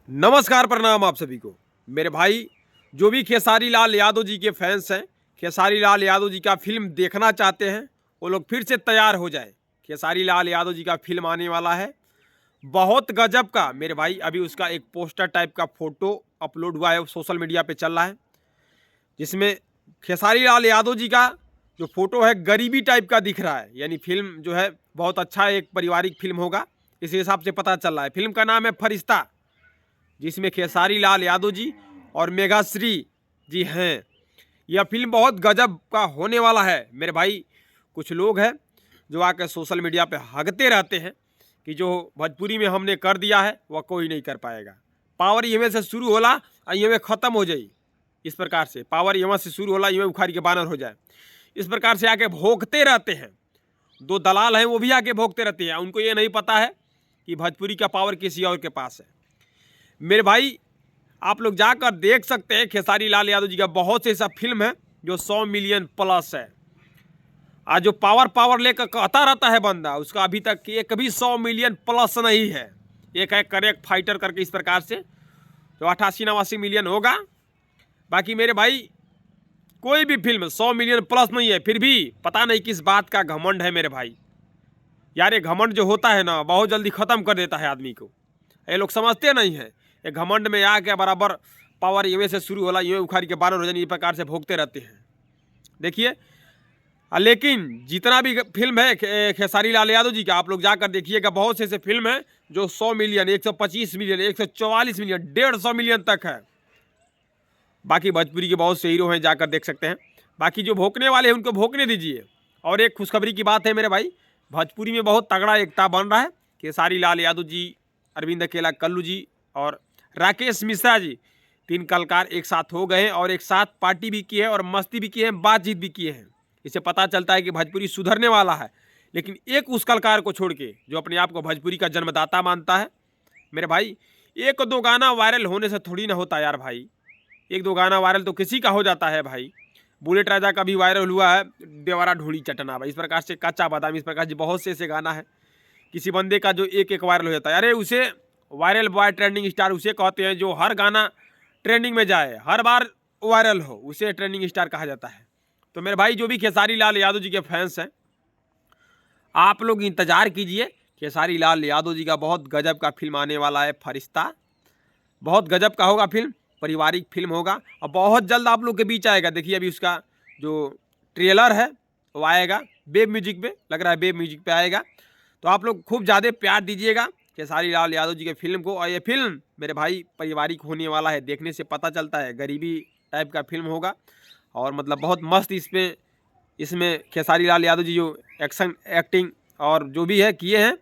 नमस्कार, प्रणाम आप सभी को। मेरे भाई जो भी खेसारी लाल यादव जी के फैंस हैं, खेसारी लाल यादव जी का फिल्म देखना चाहते हैं, वो लोग फिर से तैयार हो जाए। खेसारी लाल यादव जी का फिल्म आने वाला है, बहुत गजब का। मेरे भाई अभी उसका एक पोस्टर टाइप का फोटो अपलोड हुआ है, सोशल मीडिया पे चल रहा है, जिसमें खेसारी लाल यादव जी का जो फोटो है गरीबी टाइप का दिख रहा है। यानी फिल्म जो है बहुत अच्छा एक पारिवारिक फिल्म होगा, इस हिसाब से पता चल रहा है। फिल्म का नाम है फरिश्ता, जिसमें खेसारी लाल यादव जी और मेघाश्री जी हैं। यह फिल्म बहुत गजब का होने वाला है। मेरे भाई कुछ लोग हैं जो आकर सोशल मीडिया पे हगते रहते हैं कि जो भोजपुरी में हमने कर दिया है वह कोई नहीं कर पाएगा। पावर यहाँ से शुरू होला और यहाँ ख़त्म हो जाए। इस प्रकार से पावर यहाँ से शुरू होला, यहाँ उखाड़ के बानर हो जाए। इस प्रकार से आके भोंकते रहते हैं। दो दलाल हैं, वो भी आके भोंकते रहते हैं। उनको ये नहीं पता है कि भोजपुरी का पावर किसी और के पास है। मेरे भाई आप लोग जाकर देख सकते हैं, खेसारी लाल यादव जी का बहुत से ऐसा फिल्म है जो 100 मिलियन प्लस है। आज जो पावर लेकर कहता रहता है बंदा, उसका अभी तक एक भी 100 मिलियन प्लस नहीं है। एक है करेक्ट फाइटर करके, इस प्रकार से जो 88-89 मिलियन होगा। बाकी मेरे भाई कोई भी फिल्म 100 मिलियन प्लस नहीं है, फिर भी पता नहीं किस बात का घमंड है मेरे भाई। यार ये घमंड जो होता है ना, बहुत जल्दी ख़त्म कर देता है आदमी को। ये लोग समझते नहीं हैं। ये घमंड में आके बराबर पावर यूँ से शुरू होला, यूँ उखाड़ के बानर हो जाने, इस प्रकार से भोगते रहते हैं। देखिए, लेकिन जितना भी फिल्म है खेसारी लाल यादव जी का, आप लोग जाकर देखिएगा, बहुत से ऐसे फिल्म हैं जो 100 मिलियन, 125 मिलियन, 144 मिलियन, 150 मिलियन तक है। बाकी भोजपुरी के बहुत से हीरो हैं, जाकर देख सकते हैं। बाकी जो भोंकने वाले हैं उनको भोंकने दीजिए। और एक खुशखबरी की बात है मेरे भाई, भोजपुरी में बहुत तगड़ा एकता बन रहा है। खेसारी लाल यादव जी, अरविंद अकेला, कल्लू जी और राकेश मिश्रा जी, 3 कलाकार एक साथ हो गए हैं और एक साथ पार्टी भी की है और मस्ती भी की है, बातचीत भी किए हैं। इससे पता चलता है कि भोजपुरी सुधरने वाला है। लेकिन एक उस कलाकार को छोड़ के जो अपने आप को भोजपुरी का जन्मदाता मानता है, मेरे भाई एक दो गाना वायरल होने से थोड़ी ना होता यार भाई। एक दो गाना वायरल तो किसी का हो जाता है भाई। बुलेट राजा का भी वायरल हुआ है, देवरा ढोली चटना भाई, इस प्रकार से कच्चा बादाम, इस प्रकार से बहुत से ऐसे गाना है। किसी बंदे का जो एक वायरल हो जाता है, अरे उसे वायरल बॉय, ट्रेंडिंग स्टार उसे कहते हैं जो हर गाना ट्रेंडिंग में जाए, हर बार वायरल हो, उसे ट्रेंडिंग स्टार कहा जाता है। तो मेरे भाई जो भी खेसारी लाल यादव जी के फैंस हैं, आप लोग इंतज़ार कीजिए। खेसारी लाल यादव जी का बहुत गजब का फिल्म आने वाला है, फरिश्ता। बहुत गजब का होगा फिल्म, पारिवारिक फिल्म होगा और बहुत जल्द आप लोग के बीच आएगा। देखिए अभी उसका जो ट्रेलर है वो आएगा वेब म्यूजिक पे, लग रहा है वेब म्यूजिक पे आएगा। तो आप लोग खूब ज़्यादा प्यार दीजिएगा खेसारी लाल यादव जी के फिल्म को। और ये फिल्म मेरे भाई पारिवारिक होने वाला है, देखने से पता चलता है गरीबी टाइप का फिल्म होगा। और मतलब बहुत मस्त इसमें खेसारी लाल यादव जी जो एक्शन एक्टिंग और जो भी है किए हैं।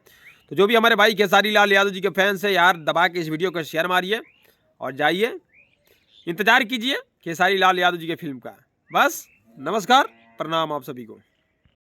तो जो भी हमारे भाई खेसारी लाल यादव जी के फैंस हैं यार, दबा के इस वीडियो को शेयर मारिए और जाइए इंतज़ार कीजिए खेसारी लाल यादव जी के फिल्म का। बस नमस्कार, प्रणाम आप सभी को।